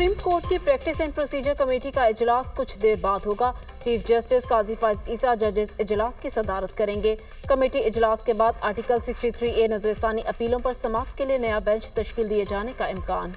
Supreme court की practice and procedure committee का इजलास कुछ देर बाद होगा। चीफ जस्टिस काजी फाइज ईसा जजेस इजलास की सदारत करेंगे। कमेटी इजलास के बाद आर्टिकल 63A नजरसानी अपीलों पर समाअत के लिए नया बेंच तश्कील दिए जाने का इम्कान।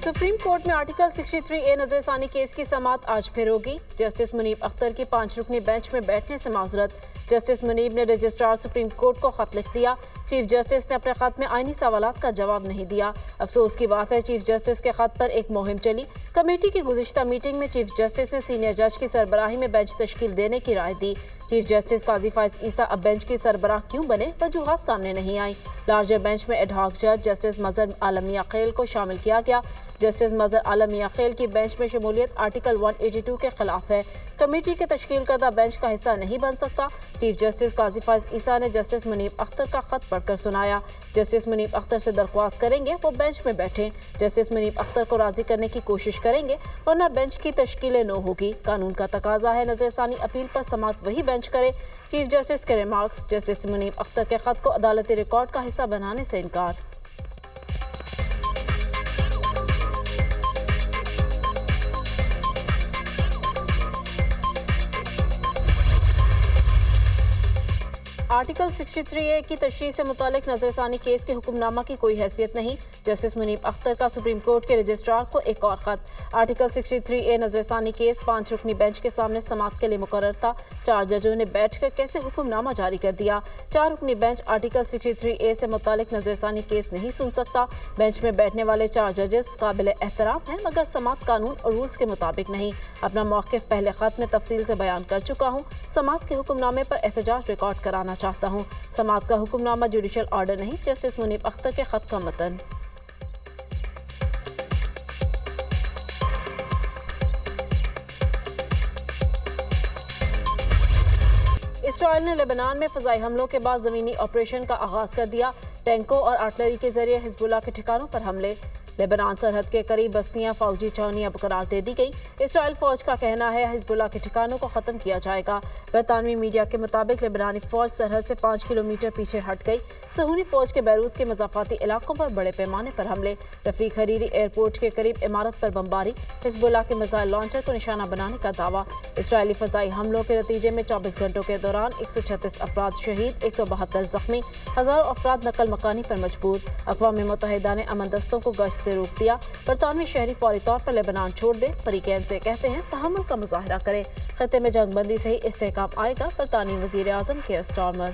सुप्रीम कोर्ट में आर्टिकल 63A नजरसानी केस की समाअत आज फिर होगी। जस्टिस मुनीब अख्तर की 5 रुकनी बेंच में बैठने से माजरत। जस्टिस मुनीब ने रजिस्ट्रार सुप्रीम कोर्ट को खत लिख दिया। चीफ जस्टिस ने अपने खत में आईनी सवालात का जवाब नहीं दिया। अफसोस की बात है, चीफ जस्टिस के खत पर एक मुहिम चली। कमेटी की गुज़िश्ता मीटिंग में चीफ जस्टिस ने सीनियर जज की सरबराही में बेंच तश्कील देने की राय दी। चीफ जस्टिस काजी फाइज ईसा अब बेंच की सरबराह क्यों बने, वजूहात सामने नहीं आई। लार्जर बेंच में एडहॉक जज जस्टिस मजहर आलम मियां खेल को शामिल किया गया। जस्टिस मजहर आलम मियां खेल की बेंच में शमूलियत आर्टिकल 182 के खिलाफ है। कमेटी के तश्कील करदा बेंच का हिस्सा नहीं बन सकता। चीफ जस्टिस काजी फाइज ईसा ने जस्टिस मुनीब अख्तर का खत पढ़कर सुनाया। जस्टिस मुनीब अख्तर से दरख्वास्त करेंगे वो बेंच में बैठें। जस्टिस मुनीब अख्तर को राजी करने की कोशिश करेंगे वरना बेंच की तश्कील नो होगी। कानून का तकाजा है नजरसानी अपील पर समाअत वही बेंच करे। चीफ जस्टिस के रिमार्क्स। जस्टिस मुनीब अख्तर के खत को अदालती रिकॉर्ड का हिस्सा बनाने से इनकार। आर्टिकल 63A की तशरीह से मुतालिक नजरसानी केस के हुक्मनामा की कोई हैसियत नहीं। जस्टिस मुनीब अख्तर का सुप्रीम कोर्ट के रजिस्ट्रार को एक और खत। आर्टिकल 63A नजरसानी केस 5 रुकनी बेंच के सामने समाअत के लिए मुकर्रर था। 4 जजों ने बैठकर कैसे हुक्मनामा जारी कर दिया। 4 रुकनी बेंच आर्टिकल 63A से मुतालिक नजरसानी केस नहीं सुन सकता। बेंच में बैठने वाले 4 जजेस काबिल एहतराम हैं, मगर समाअत कानून और रूल्स के मुताबिक नहीं। अपना मौक़िफ़ पहले खत में तफसील से बयान कर चुका हूँ। समाअत के हुक्मनामे पर एहतजाज रिकॉर्ड कराना चाहता हूँ। समाअत का हुक्मनामा जुडिशल ऑर्डर नहीं। जस्टिस मुनीब अख्तर के खत का मतन। इसराइल ने लेबनान में फ़ज़ाई हमलों के बाद ज़मीनी ऑपरेशन का आगाज़ कर दिया। टैंकों और आर्टिलरी के जरिए हिज़्बुल्लाह के ठिकानों पर हमले। लेबनान सरहद के करीब बस्तियां फौजी छावनियां करार दे दी गई। इसराइल फौज का कहना है हिज़्बुल्लाह के ठिकानों को ख़त्म किया जाएगा। बरतानवी मीडिया के मुताबिक लेबनानी फौज सरहद से 5 किलोमीटर पीछे हट गई। सहूनी फौज के बैरूत के मज़ाफ़ाती इलाकों पर बड़े पैमाने पर हमले। रफ़ीक हरीरी एयरपोर्ट के करीब इमारत पर बमबारी। हिज़्बुल्लाह के मिसाइल लॉन्चर को निशाना बनाने का दावा। इसराइली फ़ज़ाई हमलों के नतीजे में 24 घंटों के दौरान 136 अफराद शहीद, 172 जख्मी, हज़ारों अफराद नकल मकानी पर मजबूर। अक़वाम मुत्तहिदा ने अमन दस्तों को गश्त से रोक दिया। बरतानवी शहरी फौरी तौर पर लेबनान छोड़ दे। फरीकैन से कहते हैं तहम्मुल का मुजाहरा करें। खत्ते में जंग बंदी से ही इस्तेहकाम आएगा। बरतानवी वज़ीर आज़म केयर स्टारमर।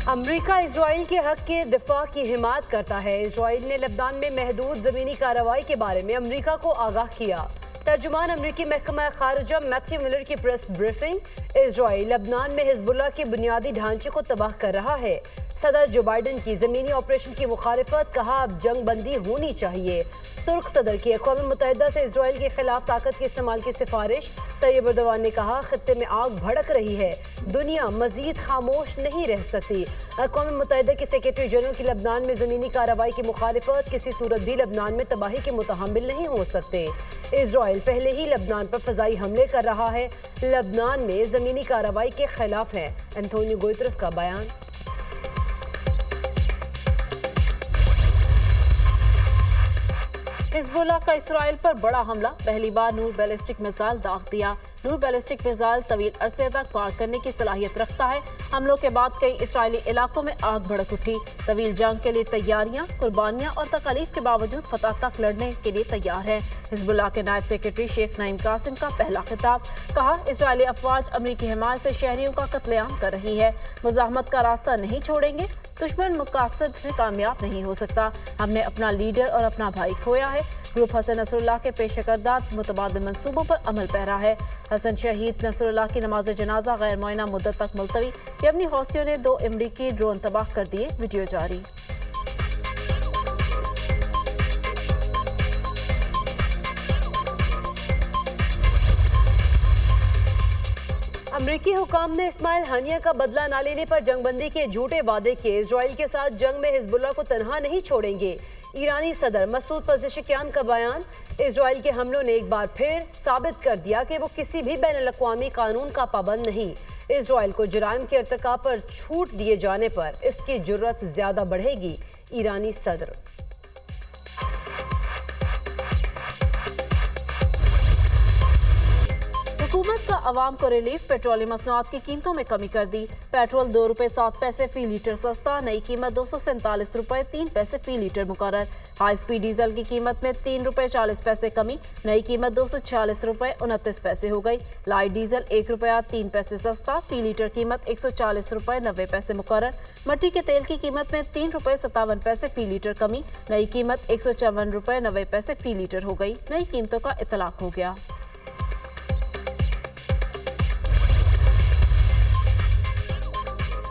अमरीका इजराइल के हक के दिफा की हिमायत करता है। इजराइल ने लेबनान में महदूद ज़मीनी कार्रवाई के बारे में अमरीका को आगाह किया। तर्जुमान अमरीकी महकमा खारजा मैथ्यू मिलर की प्रेस ब्रीफिंग। इजराइल लेबनान में हिज़्बुल्लाह के बुनियादी ढांचे को तबाह कर रहा है। सदर जो बाइडन की ज़मीनी ऑपरेशन की मुखालिफत, कहा अब जंग बंदी होनी चाहिए। तुर्क सदर की अक़वाम मुत्तहिदा से इजराइल के खिलाफ ताकत के इस्तेमाल की सिफारिश। तैयब एर्दोगान ने कहा खत्ते में आग भड़क रही है, दुनिया मजीद खामोश नहीं रह सकती। अक़वाम मुत्तहिदा के सेक्रेटरी जनरल की लेबनान में ज़मीनी कार्रवाई की मुखालिफत किसी सूरत भी लेबनान में तबाही के मुतहम्मिल नहीं हो सकते। इजराइल पहले ही लेबनान पर फ़ज़ाई हमले कर रहा है, लेबनान में ज़मीनी कार्रवाई के खिलाफ है। एंथोनियो गुतेरेस का बयान। हिज़्बुल्लाह का इसराइल पर बड़ा हमला। पहली बार नूर बैलिस्टिक मिसाइल दाग दिया। नूर बैलिस्टिक मिसाइल तवील अरसे तक पार करने की सलाहियत रखता है। हमलों के बाद कई इसराइली इलाकों में आग भड़क उठी। तवील जंग के लिए तैयारियां, कुर्बानियां और तकलीफ के बावजूद फतह तक लड़ने के लिए तैयार है। हिज़्बुल्लाह के नायब सेक्रेटरी शेख नईम कासिम का पहला खिताब। कहा इसराइली अफवाज अमरीकी हिमायत से शहरियों का कत्लेआम कर रही है। मुज़ाहमत का रास्ता नहीं छोड़ेंगे। दुश्मन मकासद में कामयाब नहीं हो सकता। हमने अपना लीडर और अपना भाई खोया है। ग्रुप हसन नसरुल्लाह के पेशकर्दात मुतबादिल मंसूबों पर अमल पैरा है। हसन शहीद नसरुल्लाह की नमाज जनाजा गैर मुअय्यना मुद्दत तक मुलतवी। यमनी हौसियों ने 2 अमरीकी ड्रोन तबाह कर दिए। वीडियो जारी। अमरीकी हुकाम ने इस्माइल हानिया का बदला न लेने पर जंगबंदी के झूठे वादे किए। इजराइल के साथ जंग में हिजबुल्लाह को तनहा नहीं छोड़ेंगे। ईरानी सदर मसूद पज़ेशकियान का बयान। इजराइल के हमलों ने एक बार फिर साबित कर दिया कि वो किसी भी बैनुल-अक़वामी कानून का पाबंद नहीं। इजराइल को जुराइम के इर्तिकाब पर छूट दिए जाने पर इसकी जुर्रत ज्यादा बढ़ेगी। ईरानी सदर। हुकूमत का आवाम को रिलीफ, पेट्रोलियम मसनूआत की कीमतों में कमी कर दी। पेट्रोल 2 रुपए 7 पैसे फी लीटर सस्ता, नई कीमत 247 रुपए 3 पैसे फी लीटर मुकर्रर। हाई स्पीड डीजल की कीमत में 3 रुपए 40 पैसे कमी, नई कीमत 246 रुपए 29 पैसे हो गई। लाइट डीजल 1 रुपया 3 पैसे सस्ता, फी लीटर कीमत 140 रुपए 90 पैसे मुकर्रर। मट्टी के तेल की कीमत में 3 रुपए 57 पैसे फी लीटर कमी, नई कीमत 154 रुपए 90 पैसे फी लीटर हो गई। नई कीमतों का इतलाक हो गया।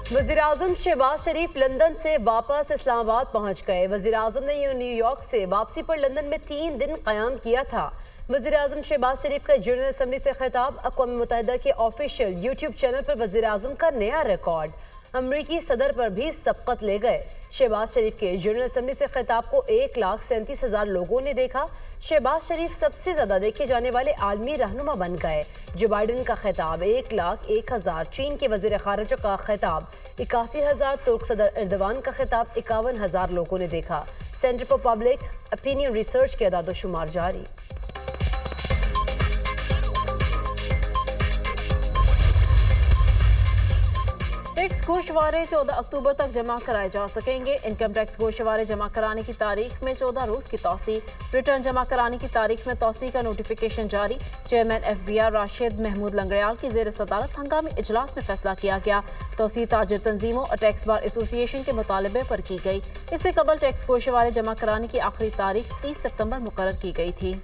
वज़ीर-ए-आज़म शहबाज शरीफ लंदन से वापस इस्लामाबाद पहुंच गए। वज़ीर-ए-आज़म ने न्यूयॉर्क से वापसी पर लंदन में 3 दिन क़याम किया था। वज़ीर-ए-आज़म शहबाज शरीफ का जनरल असम्बली से खिताब। अक़वाम मुत्तहिदा के ऑफिशियल यूट्यूब चैनल पर वज़ीर-ए-आज़म का नया रिकॉर्ड। अमरीकी सदर पर भी सबकत ले गए। शहबाज शरीफ के जनरल असम्बली से खिताब को 1,37,000 लोगों ने देखा। शहबाज शरीफ सबसे ज्यादा देखे जाने वाले आलमी रहनुमा बन गए। जो बाइडन का खिताब 1,01,000, चीन के वज़ीर ख़ारिजा का खिताब 81,000, तुर्क सदर एर्दोगान का खिताब 51,000 लोगों ने देखा। Centre for public opinion research के अदाद-ओ-शुमार जारी। टैक्स गोशवारे 14 अक्टूबर तक जमा कराए जा सकेंगे। इनकम टैक्स गोशवारे जमा कराने की तारीख में 14 रोज की तौसी। रिटर्न जमा कराने की तारीख में तौसी का नोटिफिकेशन जारी। चेयरमैन FBR राशिद महमूद लंगड़ियाल की ज़ेर सदारत हंगामी इजलास में फैसला किया गया। तौसी ताजिर तंजीमों और टैक्स बार एसोसिएशन के मुतालबे पर की गई। इससे कबल टैक्स गोशवारे जमा कराने की आखिरी तारीख 30 सितंबर मुकर्रर की गई थी।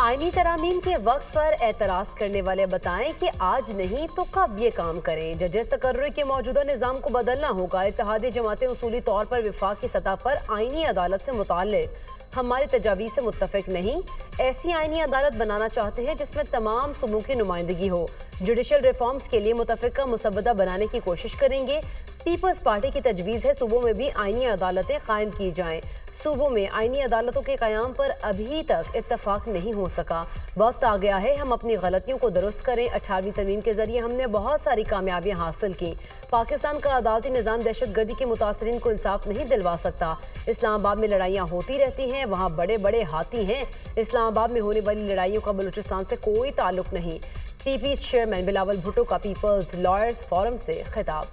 आईनी तरामीम के वक्त पर एतराज़ करने वाले बताएं कि आज नहीं तो कब ये काम करें। जजेस तकर्रुर के मौजूदा निज़ाम को बदलना होगा। इत्तेहादी जमातें उसूली तौर पर विफाक की सतह पर आईनी अदालत से मुताल्लिक हमारी तजावीज़ से मुत्तफिक नहीं। ऐसी आईनी अदालत बनाना चाहते हैं जिसमें तमाम सूबों की नुमाइंदगी हो। जुडिशल रिफॉर्म्स के लिए मुतफ़िका मुसवदा बनाने की कोशिश करेंगे। पीपल्स पार्टी की तजवीज़ है सूबों में भी आईनी अदालतें कायम की जाएं। सूबों में आईनी अदालतों के क़याम पर अभी तक इत्तफाक नहीं हो सका। वक्त आ गया है हम अपनी गलतियों को दुरुस्त करें। 18वीं तरमीम के जरिए हमने बहुत सारी कामयाबियां हासिल की। पाकिस्तान का अदालती निज़ाम दहशत गर्दी के मुतासरीन को इंसाफ नहीं दिलवा सकता। इस्लामाबाद में लड़ाइयाँ होती रहती हैं, वहाँ बड़े बड़े हाथी हैं। इस्लामाबाद में होने वाली लड़ाइयों का बलूचिस्तान से कोई ताल्लुक नहीं। PP चेयरमैन बिलावल भुट्टो का पीपल्स लॉयर्स फोरम से खिताब।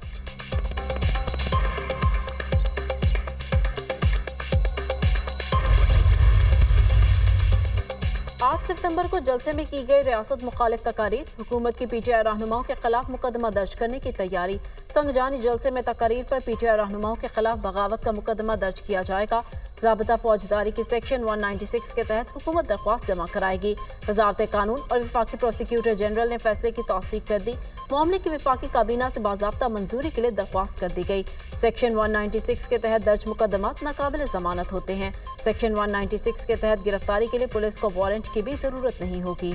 8 सितंबर को जलसे में की गई रियासत मुखालिफ तकारीर। हुकूमत की PTI रहनुमाओं के खिलाफ मुकदमा दर्ज करने की तैयारी। संगजानी जलसे में तकारीर पर PTI रहनुमाओं के खिलाफ बगावत का मुकदमा दर्ज किया जाएगा। ज़ाबिता फौजदारी की सेक्शन 196 के तहत हुकूमत दरख्वास्त जमा कराएगी। वजारत कानून और वफाकी प्रोसिक्यूटर जनरल ने फैसले की तौसीक कर दी। मामले की वफाकी काबीना से बाज़ाब्ता मंजूरी के लिए दरख्वास्त कर दी गई। सेक्शन 196 के तहत दर्ज मुकदमात नाकाबिल जमानत होते हैं। सेक्शन 196 के तहत गिरफ्तारी के लिए पुलिस को वारंट की भी जरूरत नहीं होगी।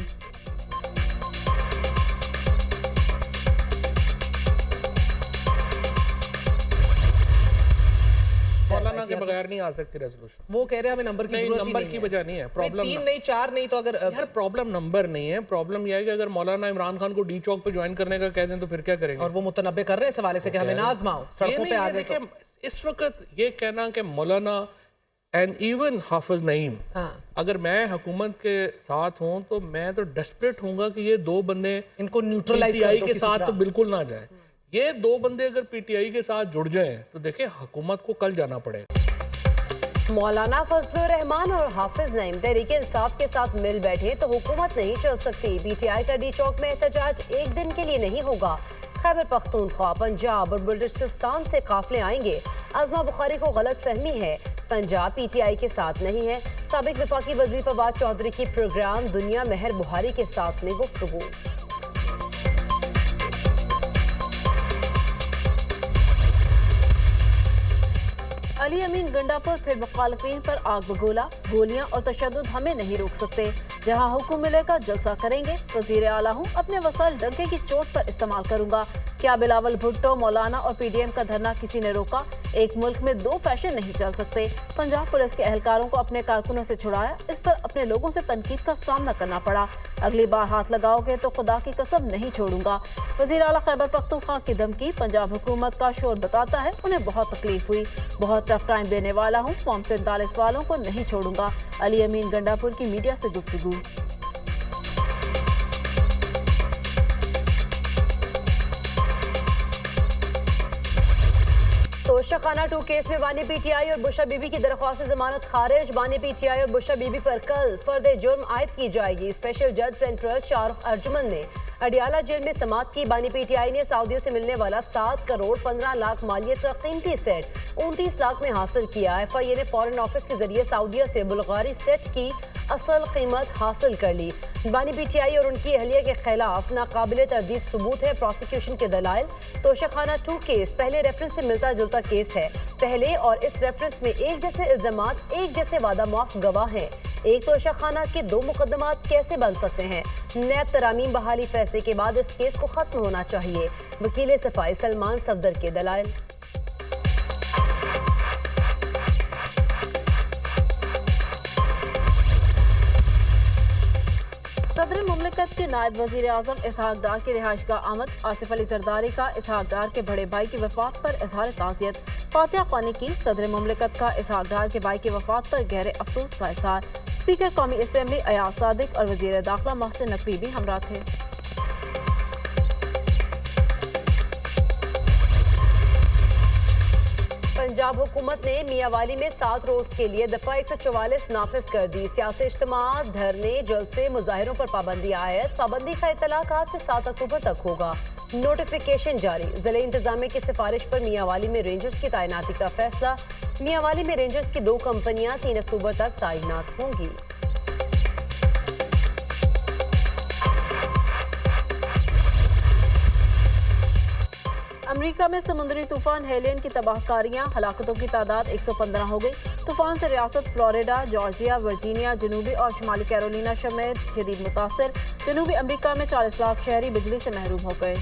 मौलाना के बगैर नहीं आ सकती रेजोल्यूशन। वो कह रहे हैं हमें नंबर की जरूरत ही नंबर नहीं की है। वजह नहीं है प्रॉब्लम। 3 नहीं 4 नहीं तो अगर यार प्रॉब्लम नंबर नहीं है। प्रॉब्लम यह है कि अगर मौलाना इमरान खान को डी चौक पे ज्वाइन करने का कह दें तो फिर क्या करेंगे। और वो मुतनब्बे कर रहे हैं इस हवाले से कि हमें ना आजमाओ, सड़कों पे आ गए तो। इस वक्त ये कहना कि मौलाना एंड इवन हाफिज नईम, अगर मैं हुकूमत के साथ हूँ तो मैं तो डेस्परेट हूँगा कि ये दो बंदे इनको न्यूट्रलाइज PTI के साथ तो बिल्कुल ना जाए। ये दो बंदे अगर PTI के साथ जुड़ जाएं तो देखिए हुकूमत को कल जाना पड़ेगा। मौलाना फजलुर रहमान और हाफिज नईम तहरीक इंसाफ के साथ मिल बैठे तो हुकूमत नहीं चल सकती। PTI का डी चौक में एहतजाज एक दिन के लिए नहीं होगा। खैबर पख्तूनख्वा, पंजाब और बलूचिस्तान से काफिले आएंगे। आज़मा बुखारी को गलत फहमी है, पंजाब PTI के साथ नहीं है। साबिक वफाकी वज़ीर फवाद चौधरी की प्रोग्राम दुनिया महर बुहारी के साथ में गुफ्तगू। अली अमीन गंडापुर फिर मुखालफीन पर आग बगोला, गोलियां और तशद्दुद हमें नहीं रोक सकते, जहां हुक्म मिलेगा जलसा करेंगे, वजीर आला हूँ, अपने वसाइल डंके की चोट पर इस्तेमाल करूंगा। क्या बिलावल भुट्टो, मौलाना और PDM का धरना किसी ने रोका? एक मुल्क में दो फैशन नहीं चल सकते। पंजाब पुलिस के एहलकारों को अपने कारकुनों से छुड़ाया, इस पर अपने लोगों से तनकीद का सामना करना पड़ा। अगली बार हाथ लगाओगे तो खुदा की कसम नहीं छोड़ूंगा। वजीर आला खैबर पख्तूनख्वा की धमकी पंजाब हुकूमत का शोर बताता है उन्हें बहुत तकलीफ हुई, बहुत टफ टाइम देने वाला हूँ, फॉर्म 47 वालों को नहीं छोड़ूंगा। अली अमीन गंडापुर की मीडिया से गुफ्तगू। तोशाखाना 2 केस में बानी PTI और बुशा बीबी की दरख्वास्त जमानत खारिज। बानी PTI और बुशा बीबी पर कल फर्द जुर्म आयद की जाएगी। स्पेशल जज सेंट्रल शाहरुख अर्जुमन ने अडियाला जेल में समात की। बानी PTI ने सऊदियों से मिलने वाला 7 करोड़ 15 लाख मालियत का कीमती सेट 29 लाख में हासिल किया। FIA ने फॉरेन ऑफिस के जरिए सऊदिया से बुल्गारी सेट की असल कीमत हासिल कर ली। बानी PTI और उनकी अहलिया के खिलाफ नाकाबिले तरदीद सबूत है। प्रोसिक्यूशन के दलाइल तोशाखाना 2 केस पहले रेफरेंस से मिलता जुलता केस है। पहले और इस रेफरेंस में एक जैसे इल्जामात, एक जैसे वादा माफ गवाह हैं। एक तोशाखाना के 2 मुकदमात कैसे बन सकते हैं? नैब तरामीम बहाली फैसले के बाद इस केस को खत्म होना चाहिए। वकील सफाई सलमान सफदर के दलाइल। सदर मुमलिकत के नायब वजीर आजम इसहाक डार की रिहाइशगाह आमद। आसिफ अली जरदारी का इसहाक डार के बड़े भाई की वफात पर इजहार ताज़ियत। फातिहा ख्वानी की। सदर मुमलिकत का इसहाक डार के भाई की वफात पर गहरे अफसोस का इजहार। स्पीकर कौमी असम्बली अयाज सादिक और वजीर दाखिला मोहसिन नकवी भी हमरा थे। पंजाब हुकूमत ने मियांवाली में 7 रोज के लिए दफा 144 नाफिज कर दी। सियासी इज्तिमा, धरने, जलसे, मुजाहिरों पर पाबंदी आयद। पाबंदी का इतलाक आज से 7 अक्टूबर तक होगा। नोटिफिकेशन जारी। जिले इंतजामिया की सिफारिश पर मियांवाली में रेंजर्स की तैनाती का फैसला। मियांवाली में रेंजर्स की 2 कंपनियां 3 अक्टूबर तक तैनात होंगी। अमेरिका में समुद्री तूफान हेलियन की तबाहकारियां, हलाकतों की तादाद 115 हो गई। तूफान से रियासत फ्लोरिडा, जॉर्जिया, वर्जीनिया, जनूबी और शुमाली कैरोलिना समेत शदीद मुतासर। जनूबी अमेरिका में 40 लाख शहरी बिजली से महरूम हो गए।